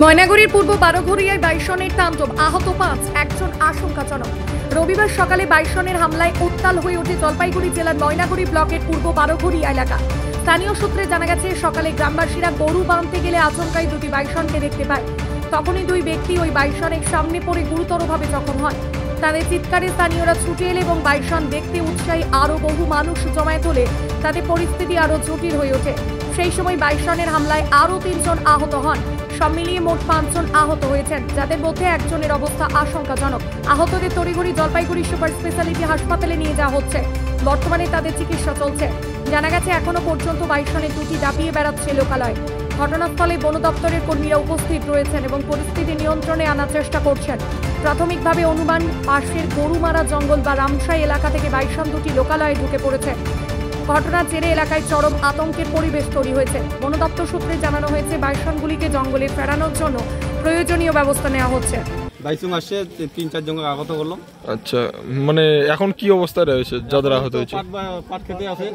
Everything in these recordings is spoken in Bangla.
ময়নাগুড়ির পূর্ব বারোঘরিয়ায় বাইসনের তাণ্ডব, আহত ৫, একজন আশঙ্কাজনক। রবিবার সকালে বাইসনের হামলায় উত্তাল হয়ে ওঠে জলপাইগুড়ি জেলার ময়নাগুড়ি ব্লকের পূর্ব বারোঘরিয়া এলাকা। স্থানীয় সূত্রে জানা গেছে, সকালে গ্রামবাসীরা গরু বাঁধতে গেলে আচমকাই দুটি বাইসনকে দেখতে পায়। তখনই দুই ব্যক্তি ওই বাইসনের সামনে পড়ে গুরুতরভাবে জখম হয়। তাদের চিৎকারে স্থানীয়রা ছুটে এলে এবং বাইসন দেখতে উৎসাহী আরও বহু মানুষ জমায়েত হলে তাতে পরিস্থিতি আরও জটিল হয়ে ওঠে। সেই সময় বাইসনের হামলায় আরও ৩ জন আহত হন। সব মিলিয়ে মোট ৫ জন আহত হয়েছেন, যাদের মধ্যে একজনের অবস্থা আশঙ্কাজনক। আহতদের তড়িঘড়ি জলপাইগুড়ি সুপার স্পেশালিটি হাসপাতালে নিয়ে যাওয়া হচ্ছে। বর্তমানে তাদের চিকিৎসা চলছে। জানা গেছে, এখনো পর্যন্ত বাইসনের দুটি দাপিয়ে বেড়াচ্ছে লোকালয়। ঘটনাস্থলে বন দপ্তরের কর্মীরা উপস্থিত রয়েছেন এবং পরিস্থিতি নিয়ন্ত্রণে আনার চেষ্টা করছেন। প্রাথমিকভাবে অনুমান, পাশের গরুমারা জঙ্গল বা রামসাই এলাকা থেকে বাইসন দুটি লোকালয়ে ঢুকে পড়েছে। ঘটনার জেরে এলাকায় চরম আতঙ্কের পরিবেশ তৈরি হয়েছে। বন দপ্তর সূত্রে জানানো হয়েছে, বাইসনগুলিকে জঙ্গলে ফেরানোর জন্য প্রয়োজনীয় ব্যবস্থা নেওয়া হচ্ছে। বাইসন আসছে, ৩-৪ জন আহত করলো। আচ্ছা, মানে এখন কি অবস্থায় রয়েছে যাদের আহত হয়েছে? পাট খেতে আছে,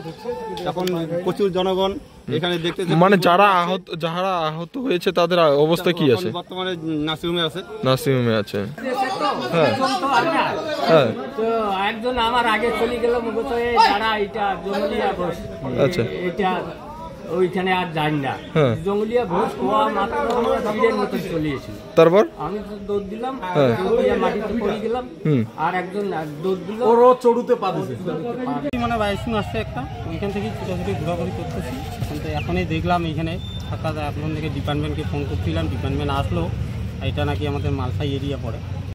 এখন প্রচুর জনগণ এখানে দেখতে। মানে যারা আহত হয়েছে তাদের অবস্থা কি আছে? বর্তমানে নার্সিংহোমে আছে। নার্সিংহোমে আছে। হ্যাঁ হ্যাঁ, তো একজন আমার আগে চলে গেল মূলত যারা এটা জঙ্গলিয়া ঘোষ। আচ্ছা, এটা ওইখানে আর জানি না। জঙ্গলিয়া ঘোষ হওয়া মাত্র আমরা তীরের মতো চলে এসেছিল। তারপর আমি তো দৌড় দিলাম, জঙ্গলিয়া মাটিতে পড়ে গেলাম। আর একজন দৌড় দিল, ওরও চড়ুতে পারছে। মানে বাইসন আসছে একটা, ওইখান থেকে ছোটাছুটি ঘোরাঘুরি করতেছি। কিন্তু এখনই দেখলাম এইখানে ফাঁকা। এখন থেকে ডিপার্টমেন্টকে ফোন করছিলাম, ডিপার্টমেন্ট আসলো। এটা নাকি আমাদের মালসাই এরিয়া পড়ে।